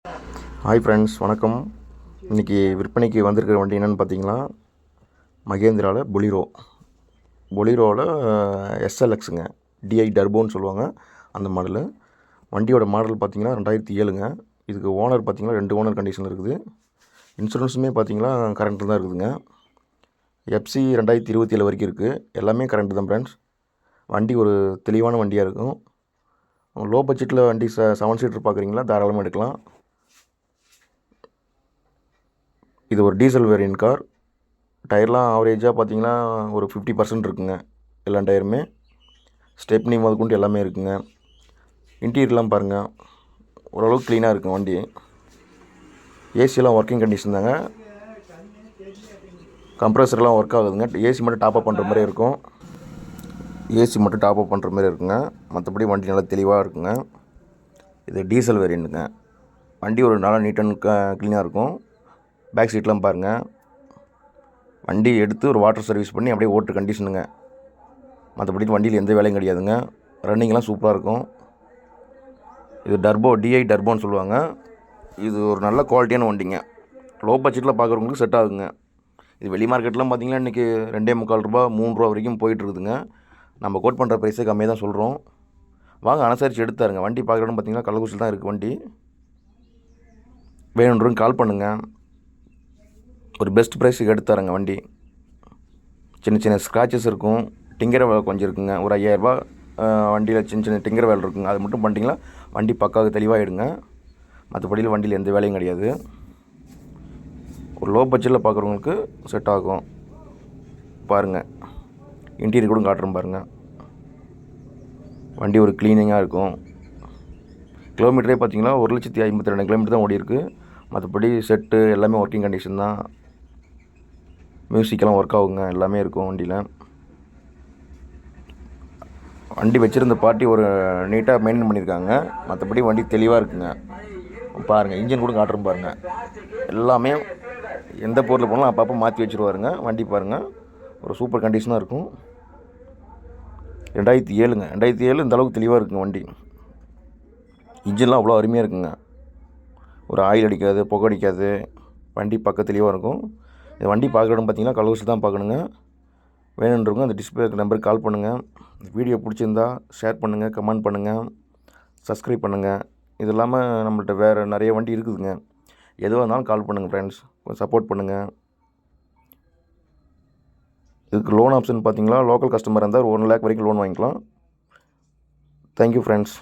Hi friends, வணக்கம். இன்றைக்கி விற்பனைக்கு வந்திருக்கிற வண்டி என்னென்னு பார்த்தீங்கன்னா, மகேந்திராவில் பொலிரோவில் எஸ்எல்எக்ஸுங்க. டிஐ டர்போன்னு சொல்லுவாங்க அந்த மாடலு. வண்டியோட மாடல் பார்த்தீங்கன்னா 2007ங்க. இதுக்கு ஓனர் பார்த்தீங்கன்னா 2 ஓனர் கண்டிஷனில் இருக்குது. இன்சூரன்ஸுமே பார்த்தீங்கன்னா கரண்ட்டில் தான் இருக்குதுங்க. எஃப்சி 2027 வரைக்கும் இருக்குது. எல்லாமே கரண்ட்டு தான் ஃப்ரெண்ட்ஸ். வண்டி ஒரு தெளிவான வண்டியாக இருக்கும். லோ பட்ஜெட்டில் வண்டி 7 சீட்டர் பார்க்குறீங்களா, தாராளமாக எடுக்கலாம். இது ஒரு டீசல் வேரியன்ட் கார். டயர்லாம் ஆவரேஜாக பார்த்தீங்கன்னா ஒரு 50% இருக்குங்க. எல்லா டயருமே ஸ்டெப்னி முதற்கொண்டு எல்லாமே இருக்குங்க. இன்டீரியர்லாம் பாருங்கள், ஓரளவுக்கு க்ளீனாக இருக்குங்க வண்டி. ஏசியெல்லாம் ஒர்க்கிங் கண்டிஷன் தாங்க. கம்ப்ரஸர்லாம் ஒர்க் ஆகுதுங்க. ஏசி மட்டும் டாப் அப் பண்ணுற மாதிரி இருக்குங்க. மற்றபடி வண்டி நல்லா தெளிவாக இருக்குங்க. இது டீசல் வேரியண்ட்டுங்க. வண்டி ஒரு நல்லா நீட் அண்ட் க்ளீனாக இருக்கும். பேக் சீட்லாம் பாருங்கள். வண்டி எடுத்து ஒரு வாட்டர் சர்வீஸ் பண்ணி அப்படியே ஓட்டு கண்டிஷனுங்க. மற்றபடி வண்டியில் எந்த வேலையும் கிடையாதுங்க. ரன்னிங்லாம் சூப்பராக இருக்கும். இது டிஐ டர்போன்னு சொல்லுவாங்க. இது ஒரு நல்ல குவாலிட்டியான வண்டிங்க. லோ பட்ஜெட்டில் பார்க்குறவங்களுக்கு செட் ஆகுங்க. இது வெளி மார்க்கெட்லாம் பார்த்திங்கன்னா இன்றைக்கி 2.25 ரூபா 3 ரூபா வரைக்கும் போயிட்டுருக்குதுங்க. நம்ம கோட் பண்ணுற ப்ரைஸே கம்மியாக தான் சொல்கிறோம். வாங்க, அனுசரித்து எடுத்தாருங்க. வண்டி பார்க்குறோன்னு பார்த்திங்கன்னா கள்ளக்குறிச்சியில் தான் இருக்குது வண்டி. வேணுன்றவங்க கால் பண்ணுங்கள். ஒரு பெஸ்ட் ப்ரைஸுக்கு எடுத்தாருங்க வண்டி. சின்ன சின்ன ஸ்க்ராச்சஸ் இருக்கும், டிங்கர் வேலை கொஞ்சம் இருக்குங்க. ஒரு 5000 ரூபா வண்டியில் சின்ன டிங்கர் வேலை இருக்குங்க. அது மட்டும் பண்ணிட்டீங்களா வண்டி பக்காவாக தெளிவாகிடுங்க. மற்றபடியில் வண்டியில் எந்த வேலையும் கிடையாது. ஒரு லோ பட்ஜெட்டில் பார்க்குறவங்களுக்கு செட் ஆகும். பாருங்கள், இன்டீரியர் கூட காட்டுறோம் பாருங்கள். வண்டி ஒரு க்ளீனிங்காக இருக்கும். கிலோமீட்டரே பார்த்தீங்கன்னா 1,52,000 கிலோமீட்டர் தான் ஓடி இருக்குது. மற்றபடி செட்டு எல்லாமே ஒர்க்கிங் கண்டிஷன் தான். மியூசிக்கெல்லாம் ஒர்க் ஆகுங்க. எல்லாமே இருக்கும் வண்டியில். வண்டி வச்சுருந்த பார்ட்டி ஒரு நீட்டாக மெயின்டைன் பண்ணியிருக்காங்க. மற்றபடி வண்டி தெளிவாக இருக்குங்க. பாருங்கள், இன்ஜின் கூட காட்டுறோம் பாருங்கள். எல்லாமே எந்த பொருள் போனாலும் அப்பப்போ மாற்றி வச்சுருவாருங்க. வண்டி பாருங்கள், ஒரு சூப்பர் கண்டிஷனாக இருக்கும். 2007 இந்த அளவுக்கு தெளிவாக இருக்குங்க வண்டி. இன்ஜின்லாம் அவ்வளோ அருமையாக இருக்குங்க. ஒரு ஆயில் அடிக்காது, புகை அடிக்காது. வண்டி பக்க தெளிவாக இருக்கும். இந்த வண்டி பார்க்குறோன்னு பார்த்தீங்கன்னா கள்ளக்குறிச்சி தான் பார்க்கணுங்க. வேணுன்றவங்க அந்த டிஸ்பிளே நம்பருக்கு கால் பண்ணுங்கள். வீடியோ பிடிச்சிருந்தா ஷேர் பண்ணுங்கள், கமெண்ட் பண்ணுங்கள், சப்ஸ்கிரைப் பண்ணுங்கள். இது இல்லாமல் நம்மள்ட்ட வேறு நிறைய வண்டி இருக்குதுங்க. எதுவாக இருந்தாலும் கால் பண்ணுங்கள் ஃப்ரெண்ட்ஸ். கொஞ்சம் சப்போர்ட் பண்ணுங்கள். இதுக்கு லோன் ஆப்ஷன் பார்த்தீங்களா, லோக்கல் கஸ்டமர் இருந்தால் 1 லேக் வரைக்கும் லோன் வாங்கிக்கலாம். Thank you friends.